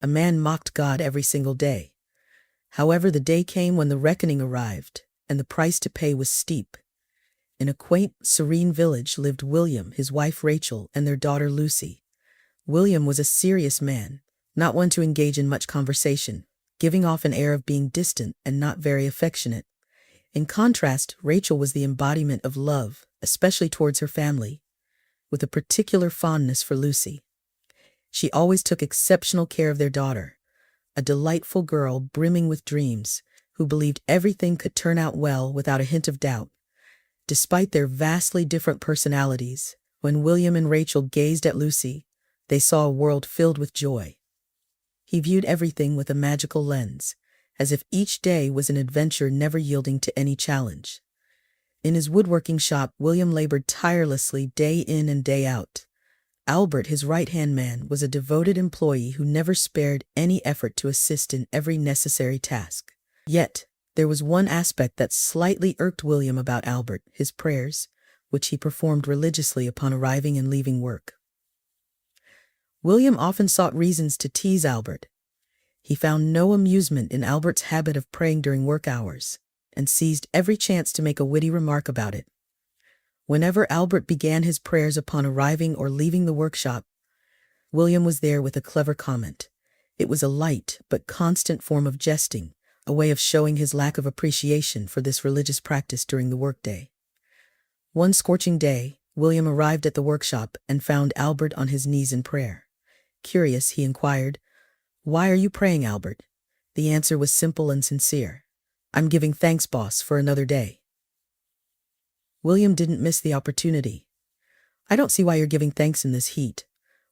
A man mocked God every single day. However, the day came when the reckoning arrived, and the price to pay was steep. In a quaint, serene village lived William, his wife Rachel, and their daughter Lucy. William was a serious man, not one to engage in much conversation, giving off an air of being distant and not very affectionate. In contrast, Rachel was the embodiment of love, especially towards her family, with a particular fondness for Lucy. She always took exceptional care of their daughter, a delightful girl brimming with dreams, who believed everything could turn out well without a hint of doubt. Despite their vastly different personalities, when William and Rachel gazed at Lucy, they saw a world filled with joy. He viewed everything with a magical lens, as if each day was an adventure never yielding to any challenge. In his woodworking shop, William labored tirelessly day in and day out. Albert, his right-hand man, was a devoted employee who never spared any effort to assist in every necessary task. Yet, there was one aspect that slightly irked William about Albert: his prayers, which he performed religiously upon arriving and leaving work. William often sought reasons to tease Albert. He found no amusement in Albert's habit of praying during work hours, and seized every chance to make a witty remark about it. Whenever Albert began his prayers upon arriving or leaving the workshop, William was there with a clever comment. It was a light but constant form of jesting, a way of showing his lack of appreciation for this religious practice during the workday. One scorching day, William arrived at the workshop and found Albert on his knees in prayer. Curious, he inquired, "Why are you praying, Albert?" The answer was simple and sincere. "I'm giving thanks, boss, for another day." William didn't miss the opportunity. "I don't see why you're giving thanks in this heat.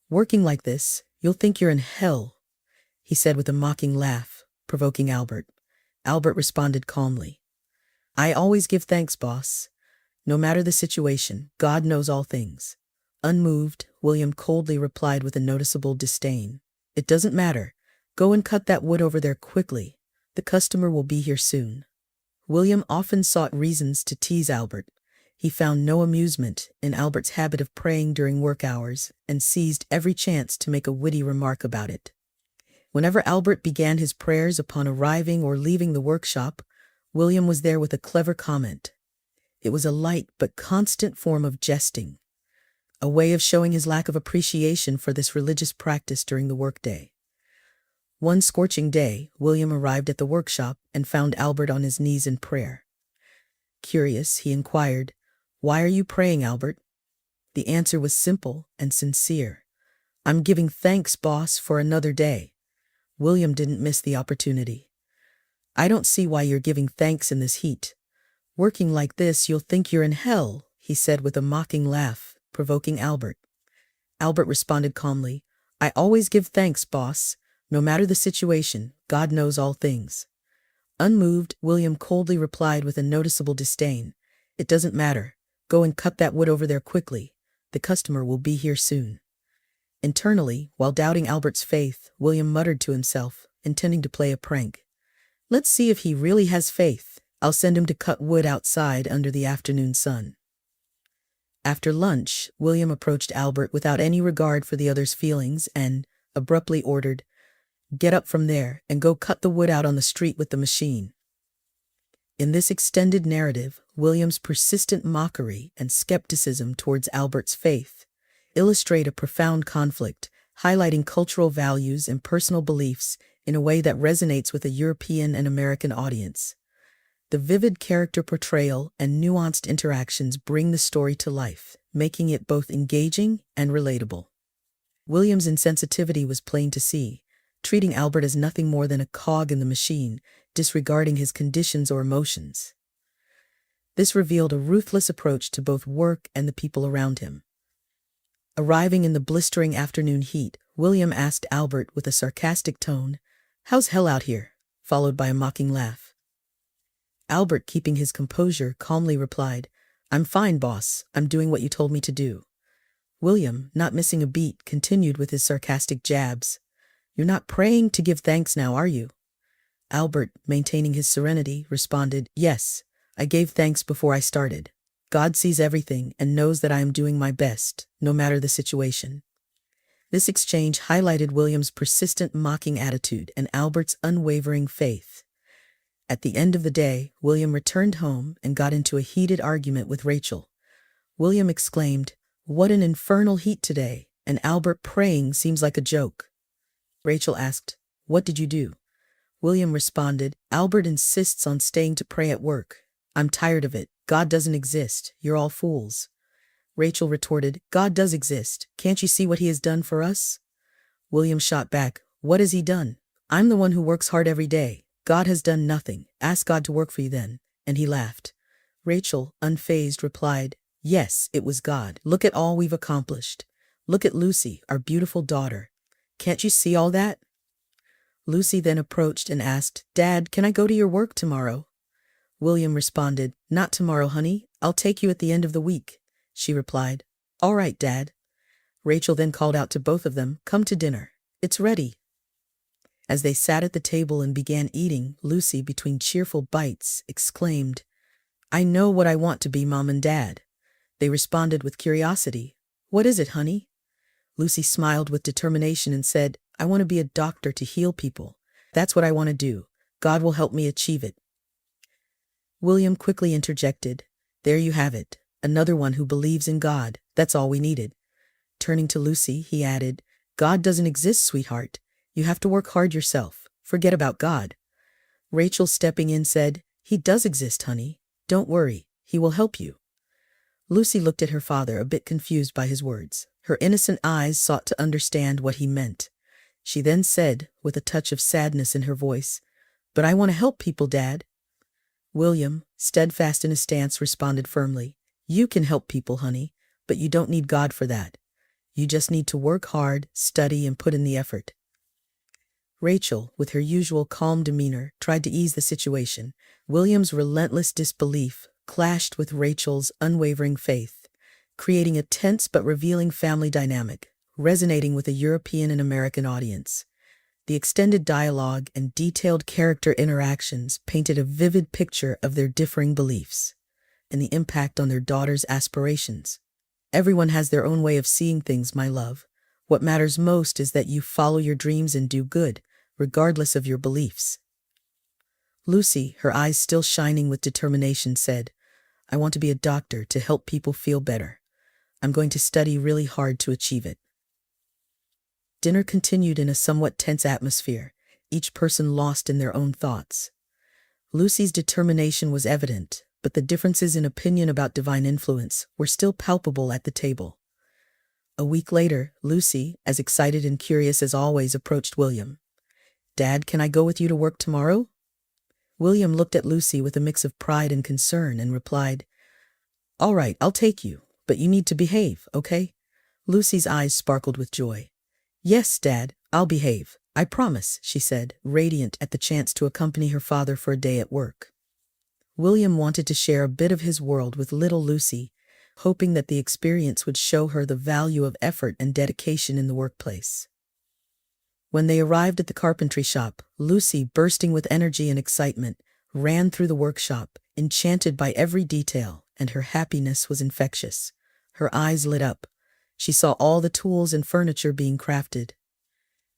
Working like this, you'll think you're in hell," he said with a mocking laugh, provoking Albert. Albert responded calmly, "I always give thanks, boss. No matter the situation, God knows all things." Unmoved, William coldly replied with a noticeable disdain, "It doesn't matter. Go and cut that wood over there quickly. The customer will be here soon." William often sought reasons to tease Albert. He found no amusement in Albert's habit of praying during work hours and seized every chance to make a witty remark about it. Whenever Albert began his prayers upon arriving or leaving the workshop, William was there with a clever comment. It was a light but constant form of jesting, a way of showing his lack of appreciation for this religious practice during the workday. One scorching day, William arrived at the workshop and found Albert on his knees in prayer. Curious, he inquired, "Why are you praying, Albert?" The answer was simple and sincere. "I'm giving thanks, boss, for another day." William didn't miss the opportunity. "I don't see why you're giving thanks in this heat. Working like this, you'll think you're in hell," he said with a mocking laugh, provoking Albert. Albert responded calmly, "I always give thanks, boss. No matter the situation, God knows all things." Unmoved, William coldly replied with a noticeable disdain, "It doesn't matter. Go and cut that wood over there quickly. The customer will be here soon." Internally, while doubting Albert's faith, William muttered to himself, intending to play a prank, "Let's see if he really has faith. I'll send him to cut wood outside under the afternoon sun." After lunch, William approached Albert without any regard for the other's feelings and abruptly ordered, "Get up from there and go cut the wood out on the street with the machine." In this extended narrative, William's persistent mockery and skepticism towards Albert's faith illustrate a profound conflict, highlighting cultural values and personal beliefs in a way that resonates with a European and American audience. The vivid character portrayal and nuanced interactions bring the story to life, making it both engaging and relatable. William's insensitivity was plain to see, treating Albert as nothing more than a cog in the machine, disregarding his conditions or emotions. This revealed a ruthless approach to both work and the people around him. Arriving in the blistering afternoon heat, William asked Albert with a sarcastic tone, "How's hell out here?" followed by a mocking laugh. Albert, keeping his composure, calmly replied, "I'm fine, boss. I'm doing what you told me to do." William, not missing a beat, continued with his sarcastic jabs, "You're not praying to give thanks now, are you?" Albert, maintaining his serenity, responded, "Yes, I gave thanks before I started. God sees everything and knows that I am doing my best, no matter the situation." This exchange highlighted William's persistent mocking attitude and Albert's unwavering faith. At the end of the day, William returned home and got into a heated argument with Rachel. William exclaimed, "What an infernal heat today, and Albert praying seems like a joke." Rachel asked, "What did you do?" William responded, "Albert insists on staying to pray at work. I'm tired of it. God doesn't exist. You're all fools." Rachel retorted, "God does exist. Can't you see what he has done for us?" William shot back, "What has he done? I'm the one who works hard every day. God has done nothing. Ask God to work for you then." And he laughed. Rachel, unfazed, replied, "Yes, it was God. Look at all we've accomplished. Look at Lucy, our beautiful daughter. Can't you see all that?" Lucy then approached and asked, "Dad, can I go to your work tomorrow?" William responded, "Not tomorrow, honey. I'll take you at the end of the week." She replied, "All right, Dad." Rachel then called out to both of them, "Come to dinner. It's ready." As they sat at the table and began eating, Lucy, between cheerful bites, exclaimed, "I know what I want to be, Mom and Dad." They responded with curiosity, "What is it, honey?" Lucy smiled with determination and said, "I want to be a doctor to heal people. That's what I want to do. God will help me achieve it." William quickly interjected, "There you have it. Another one who believes in God. That's all we needed." Turning to Lucy, he added, "God doesn't exist, sweetheart. You have to work hard yourself. Forget about God." Rachel, stepping in, said, "He does exist, honey. Don't worry. He will help you." Lucy looked at her father, a bit confused by his words. Her innocent eyes sought to understand what he meant. She then said, with a touch of sadness in her voice, "But I want to help people, Dad." William, steadfast in his stance, responded firmly, "You can help people, honey, but you don't need God for that. You just need to work hard, study, and put in the effort." Rachel, with her usual calm demeanor, tried to ease the situation. William's relentless disbelief clashed with Rachel's unwavering faith, creating a tense but revealing family dynamic, resonating with a European and American audience. The extended dialogue and detailed character interactions painted a vivid picture of their differing beliefs and the impact on their daughter's aspirations. "Everyone has their own way of seeing things, my love. What matters most is that you follow your dreams and do good, regardless of your beliefs." Lucy, her eyes still shining with determination, said, "I want to be a doctor to help people feel better. I'm going to study really hard to achieve it." Dinner continued in a somewhat tense atmosphere, each person lost in their own thoughts. Lucy's determination was evident, but the differences in opinion about divine influence were still palpable at the table. A week later, Lucy, as excited and curious as always, approached William. "Dad, can I go with you to work tomorrow?" William looked at Lucy with a mix of pride and concern and replied, "All right, I'll take you, but you need to behave, okay?" Lucy's eyes sparkled with joy. "Yes, Dad, I'll behave. I promise," she said, radiant at the chance to accompany her father for a day at work. William wanted to share a bit of his world with little Lucy, hoping that the experience would show her the value of effort and dedication in the workplace. When they arrived at the carpentry shop, Lucy, bursting with energy and excitement, ran through the workshop, enchanted by every detail, and her happiness was infectious. Her eyes lit up. She saw all the tools and furniture being crafted.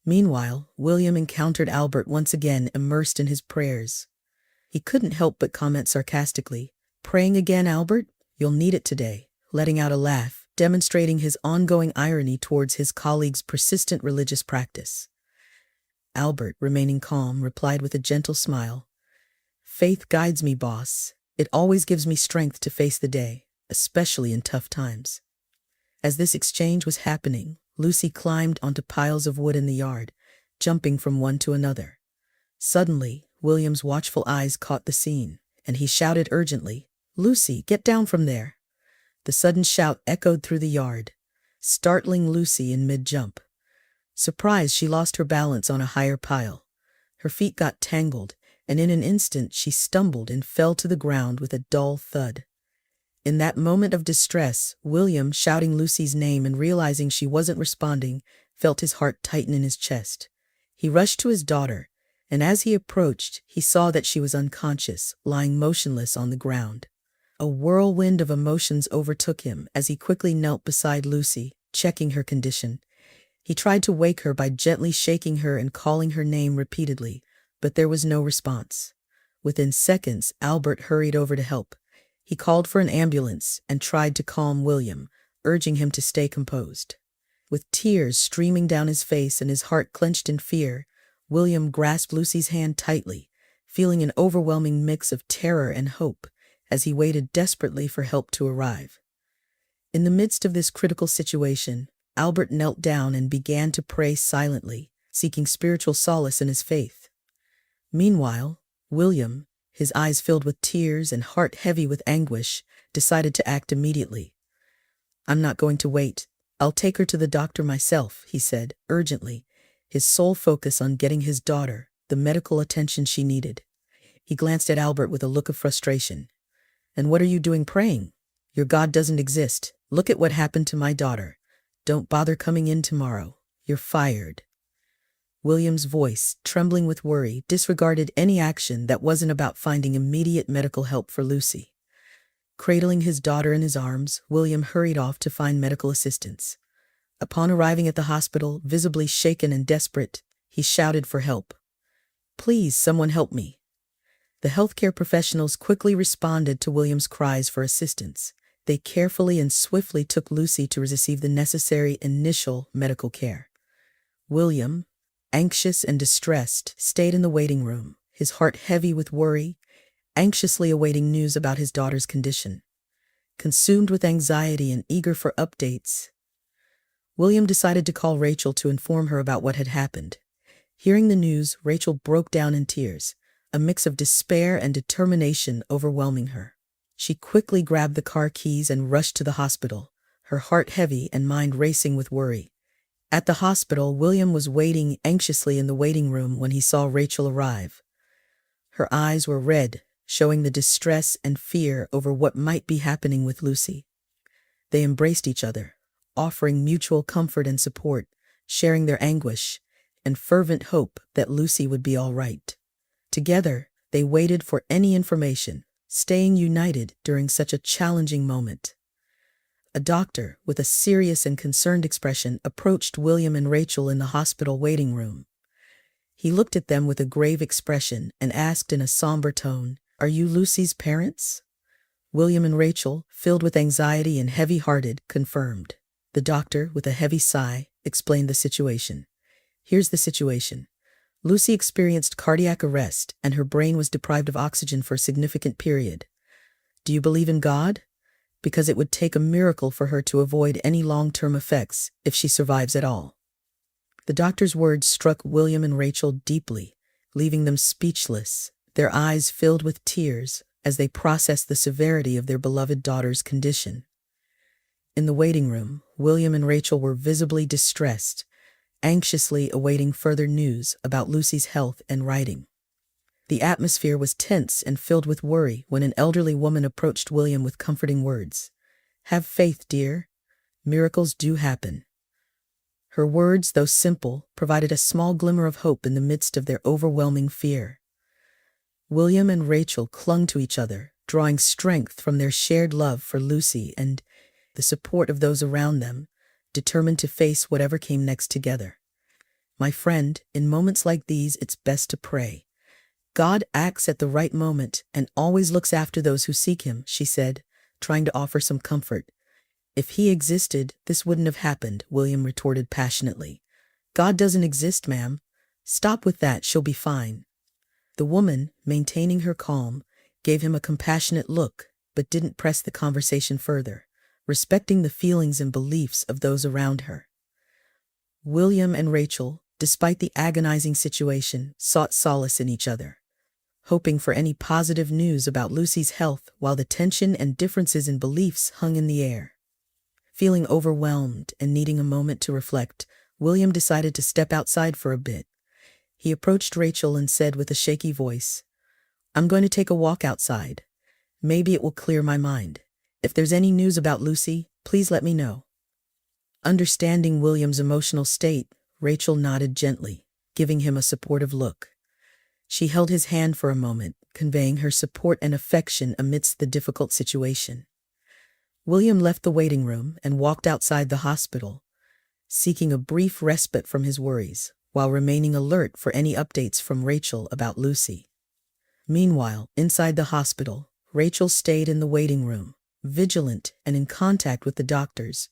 Meanwhile, William encountered Albert once again immersed in his prayers. He couldn't help but comment sarcastically, "Praying again, Albert? You'll need it today," letting out a laugh, demonstrating his ongoing irony towards his colleague's persistent religious practice. Albert, remaining calm, replied with a gentle smile, "Faith guides me, boss. It always gives me strength to face the day, especially in tough times." As this exchange was happening, Lucy climbed onto piles of wood in the yard, jumping from one to another. Suddenly, William's watchful eyes caught the scene, and he shouted urgently, "Lucy, get down from there!" The sudden shout echoed through the yard, startling Lucy in mid-jump. Surprised, she lost her balance on a higher pile. Her feet got tangled, and in an instant she stumbled and fell to the ground with a dull thud. In that moment of distress, William, shouting Lucy's name and realizing she wasn't responding, felt his heart tighten in his chest. He rushed to his daughter, and as he approached, he saw that she was unconscious, lying motionless on the ground. A whirlwind of emotions overtook him as he quickly knelt beside Lucy, checking her condition. He tried to wake her by gently shaking her and calling her name repeatedly, but there was no response. Within seconds, Albert hurried over to help. He called for an ambulance and tried to calm William, urging him to stay composed. With tears streaming down his face and his heart clenched in fear, William grasped Lucy's hand tightly, feeling an overwhelming mix of terror and hope as he waited desperately for help to arrive. In the midst of this critical situation, Albert knelt down and began to pray silently, seeking spiritual solace in his faith. Meanwhile, William, his eyes filled with tears and heart heavy with anguish, decided to act immediately. "I'm not going to wait. I'll take her to the doctor myself," he said, urgently, his sole focus on getting his daughter the medical attention she needed. He glanced at Albert with a look of frustration. "And what are you doing praying? Your God doesn't exist. Look at what happened to my daughter. Don't bother coming in tomorrow. You're fired." William's voice, trembling with worry, disregarded any action that wasn't about finding immediate medical help for Lucy. Cradling his daughter in his arms, William hurried off to find medical assistance. Upon arriving at the hospital, visibly shaken and desperate, he shouted for help. "Please, someone help me." The healthcare professionals quickly responded to William's cries for assistance. They carefully and swiftly took Lucy to receive the necessary initial medical care. William, anxious and distressed, stayed in the waiting room, his heart heavy with worry, anxiously awaiting news about his daughter's condition. Consumed with anxiety and eager for updates, William decided to call Rachel to inform her about what had happened. Hearing the news, Rachel broke down in tears, a mix of despair and determination overwhelming her. She quickly grabbed the car keys and rushed to the hospital, her heart heavy and mind racing with worry. At the hospital, William was waiting anxiously in the waiting room when he saw Rachel arrive. Her eyes were red, showing the distress and fear over what might be happening with Lucy. They embraced each other, offering mutual comfort and support, sharing their anguish and fervent hope that Lucy would be all right. Together, they waited for any information, staying united during such a challenging moment. A doctor, with a serious and concerned expression, approached William and Rachel in the hospital waiting room. He looked at them with a grave expression and asked in a somber tone, "Are you Lucy's parents?" William and Rachel, filled with anxiety and heavy-hearted, confirmed. The doctor, with a heavy sigh, explained the situation. "Here's the situation. Lucy experienced cardiac arrest and her brain was deprived of oxygen for a significant period. Do you believe in God? Because it would take a miracle for her to avoid any long-term effects if she survives at all." The doctor's words struck William and Rachel deeply, leaving them speechless, their eyes filled with tears as they processed the severity of their beloved daughter's condition. In the waiting room, William and Rachel were visibly distressed, anxiously awaiting further news about Lucy's health and writing. The atmosphere was tense and filled with worry when an elderly woman approached William with comforting words. "Have faith, dear. Miracles do happen." Her words, though simple, provided a small glimmer of hope in the midst of their overwhelming fear. William and Rachel clung to each other, drawing strength from their shared love for Lucy and the support of those around them, determined to face whatever came next together. "My friend, in moments like these, it's best to pray. God acts at the right moment and always looks after those who seek him," she said, trying to offer some comfort. "If he existed, this wouldn't have happened," William retorted passionately. "God doesn't exist, ma'am. Stop with that, she'll be fine." The woman, maintaining her calm, gave him a compassionate look, but didn't press the conversation further, respecting the feelings and beliefs of those around her. William and Rachel, despite the agonizing situation, sought solace in each other, hoping for any positive news about Lucy's health while the tension and differences in beliefs hung in the air. Feeling overwhelmed and needing a moment to reflect, William decided to step outside for a bit. He approached Rachel and said with a shaky voice, "I'm going to take a walk outside. Maybe it will clear my mind. If there's any news about Lucy, please let me know." Understanding William's emotional state, Rachel nodded gently, giving him a supportive look. She held his hand for a moment, conveying her support and affection amidst the difficult situation. William left the waiting room and walked outside the hospital, seeking a brief respite from his worries, while remaining alert for any updates from Rachel about Lucy. Meanwhile, inside the hospital, Rachel stayed in the waiting room, vigilant and in contact with the doctors,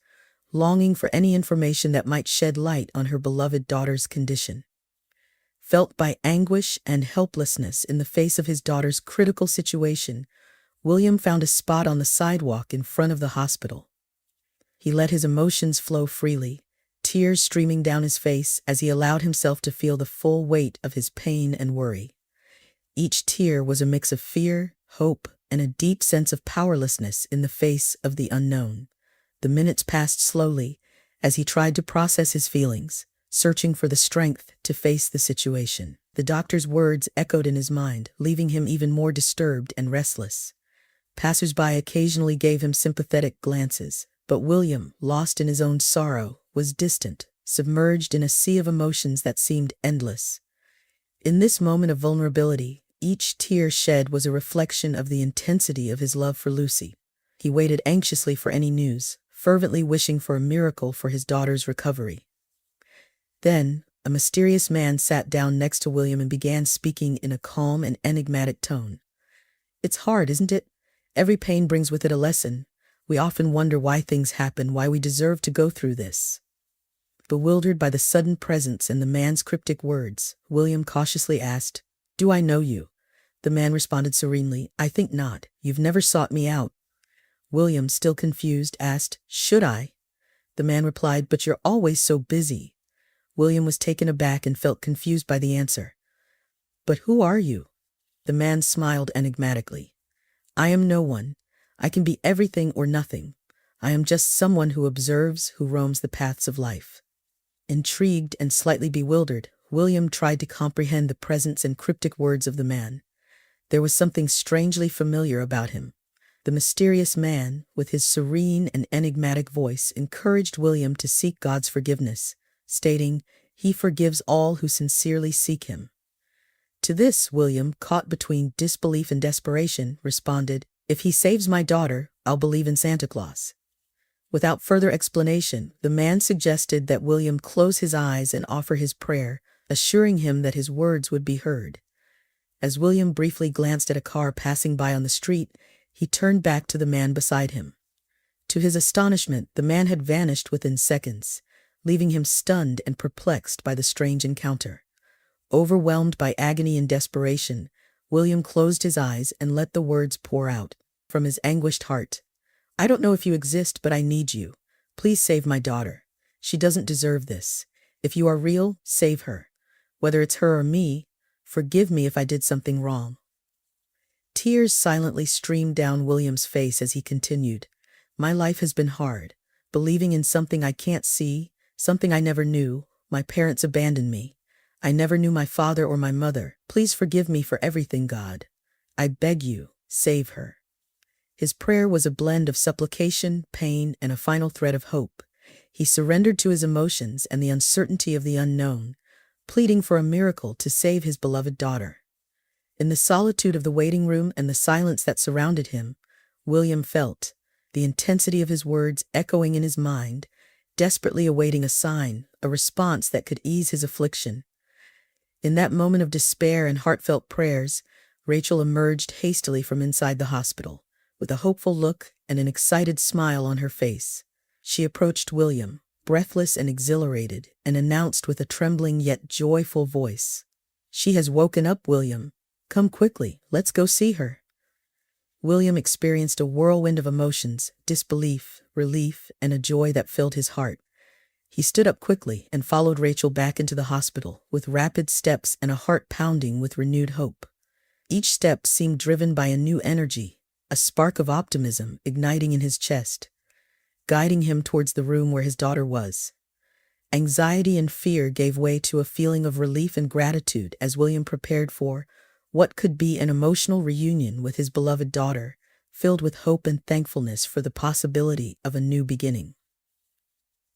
longing for any information that might shed light on her beloved daughter's condition. Felt by anguish and helplessness in the face of his daughter's critical situation, William found a spot on the sidewalk in front of the hospital. He let his emotions flow freely, tears streaming down his face as he allowed himself to feel the full weight of his pain and worry. Each tear was a mix of fear, hope, and a deep sense of powerlessness in the face of the unknown. The minutes passed slowly as he tried to process his feelings, searching for the strength to face the situation. The doctor's words echoed in his mind, leaving him even more disturbed and restless. Passers-by occasionally gave him sympathetic glances, but William, lost in his own sorrow, was distant, submerged in a sea of emotions that seemed endless. In this moment of vulnerability, each tear shed was a reflection of the intensity of his love for Lucy. He waited anxiously for any news, fervently wishing for a miracle for his daughter's recovery. Then, a mysterious man sat down next to William and began speaking in a calm and enigmatic tone. "It's hard, isn't it? Every pain brings with it a lesson. We often wonder why things happen, why we deserve to go through this." Bewildered by the sudden presence and the man's cryptic words, William cautiously asked, "Do I know you?" The man responded serenely, "I think not. You've never sought me out." William, still confused, asked, "Should I?" The man replied, "But you're always so busy." William was taken aback and felt confused by the answer. "But who are you?" The man smiled enigmatically. "I am no one. I can be everything or nothing. I am just someone who observes, who roams the paths of life." Intrigued and slightly bewildered, William tried to comprehend the presence and cryptic words of the man. There was something strangely familiar about him. The mysterious man, with his serene and enigmatic voice, encouraged William to seek God's forgiveness, stating, "He forgives all who sincerely seek him." To this, William, caught between disbelief and desperation, responded, "If he saves my daughter, I'll believe in Santa Claus." Without further explanation, the man suggested that William close his eyes and offer his prayer, assuring him that his words would be heard. As William briefly glanced at a car passing by on the street, he turned back to the man beside him. To his astonishment, the man had vanished within seconds, leaving him stunned and perplexed by the strange encounter. Overwhelmed by agony and desperation, William closed his eyes and let the words pour out from his anguished heart. "I don't know if you exist, but I need you. Please save my daughter. She doesn't deserve this. If you are real, save her. Whether it's her or me, forgive me if I did something wrong." Tears silently streamed down William's face as he continued, "My life has been hard, believing in something I can't see, something I never knew. My parents abandoned me. I never knew my father or my mother. Please forgive me for everything, God. I beg you, save her." His prayer was a blend of supplication, pain, and a final thread of hope. He surrendered to his emotions and the uncertainty of the unknown, pleading for a miracle to save his beloved daughter. In the solitude of the waiting room and the silence that surrounded him, William felt the intensity of his words echoing in his mind, desperately awaiting a sign, a response that could ease his affliction. In that moment of despair and heartfelt prayers, Rachel emerged hastily from inside the hospital, with a hopeful look and an excited smile on her face. She approached William, breathless and exhilarated, and announced with a trembling yet joyful voice, "She has woken up, William. Come quickly, let's go see her." William experienced a whirlwind of emotions, disbelief, relief, and a joy that filled his heart. He stood up quickly and followed Rachel back into the hospital, with rapid steps and a heart pounding with renewed hope. Each step seemed driven by a new energy, a spark of optimism igniting in his chest, guiding him towards the room where his daughter was. Anxiety and fear gave way to a feeling of relief and gratitude as William prepared for what could be an emotional reunion with his beloved daughter, filled with hope and thankfulness for the possibility of a new beginning.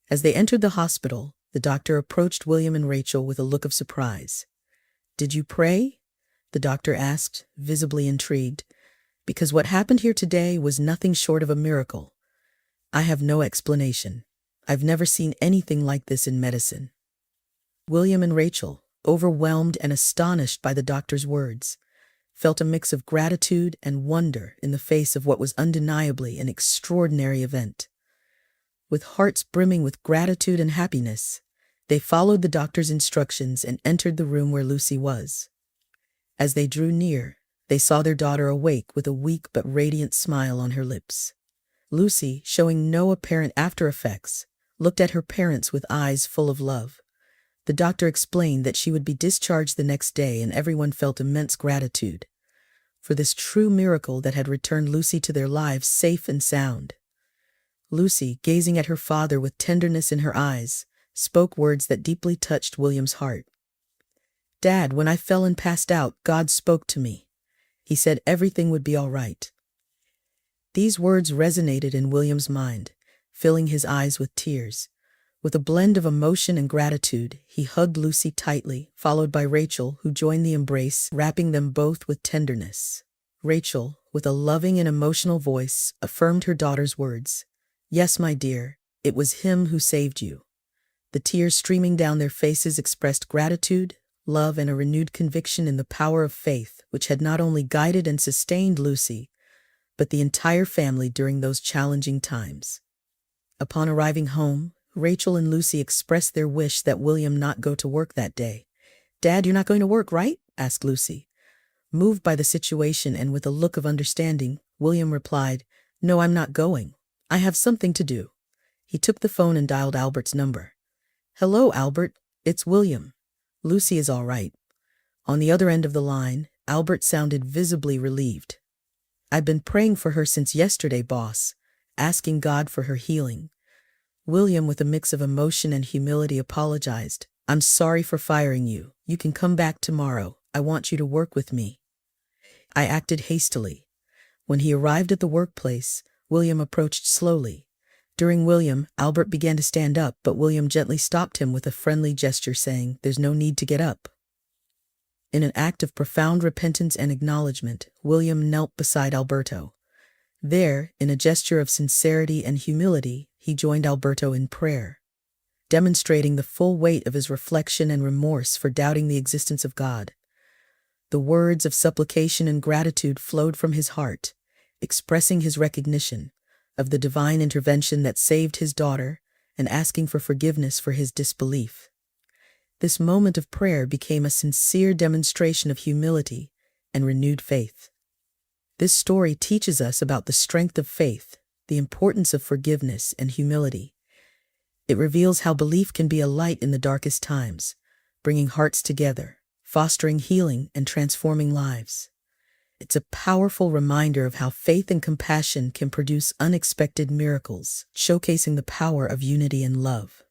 As they entered the hospital, the doctor approached William and Rachel with a look of surprise. "Did you pray?" the doctor asked, visibly intrigued. "Because what happened here today was nothing short of a miracle. I have no explanation." I've never seen anything like this in medicine." William and Rachel, overwhelmed and astonished by the doctor's words, felt a mix of gratitude and wonder in the face of what was undeniably an extraordinary event. With hearts brimming with gratitude and happiness, they followed the doctor's instructions and entered the room where Lucy was. As they drew near, they saw their daughter awake with a weak but radiant smile on her lips. Lucy, showing no apparent after effects, looked at her parents with eyes full of love. The doctor explained that she would be discharged the next day, and everyone felt immense gratitude for this true miracle that had returned Lucy to their lives safe and sound. Lucy, gazing at her father with tenderness in her eyes, spoke words that deeply touched William's heart. "Dad, when I fell and passed out, God spoke to me. He said everything would be all right." These words resonated in William's mind, filling his eyes with tears. With a blend of emotion and gratitude, he hugged Lucy tightly, followed by Rachel, who joined the embrace, wrapping them both with tenderness. Rachel, with a loving and emotional voice, affirmed her daughter's words. "Yes, my dear, it was Him who saved you." The tears streaming down their faces expressed gratitude, love, and a renewed conviction in the power of faith, which had not only guided and sustained Lucy, but the entire family during those challenging times. Upon arriving home, Rachel and Lucy expressed their wish that William not go to work that day. "Dad, you're not going to work, right?" asked Lucy. Moved by the situation and with a look of understanding, William replied, "No, I'm not going. I have something to do." He took the phone and dialed Albert's number. "Hello, Albert. It's William. Lucy is all right." On the other end of the line, Albert sounded visibly relieved. "I've been praying for her since yesterday, boss, asking God for her healing." William, with a mix of emotion and humility, apologized. "I'm sorry for firing you. You can come back tomorrow. I want you to work with me." I acted hastily. When he arrived at the workplace, William approached slowly. During William, Albert began to stand up, but William gently stopped him with a friendly gesture, saying, "There's no need to get up." In an act of profound repentance and acknowledgement, William knelt beside Alberto. There, in a gesture of sincerity and humility, he joined Alberto in prayer, demonstrating the full weight of his reflection and remorse for doubting the existence of God. The words of supplication and gratitude flowed from his heart, expressing his recognition of the divine intervention that saved his daughter and asking for forgiveness for his disbelief. This moment of prayer became a sincere demonstration of humility and renewed faith. This story teaches us about the strength of faith, the importance of forgiveness and humility. It reveals how belief can be a light in the darkest times, bringing hearts together, fostering healing and transforming lives. It's a powerful reminder of how faith and compassion can produce unexpected miracles, showcasing the power of unity and love.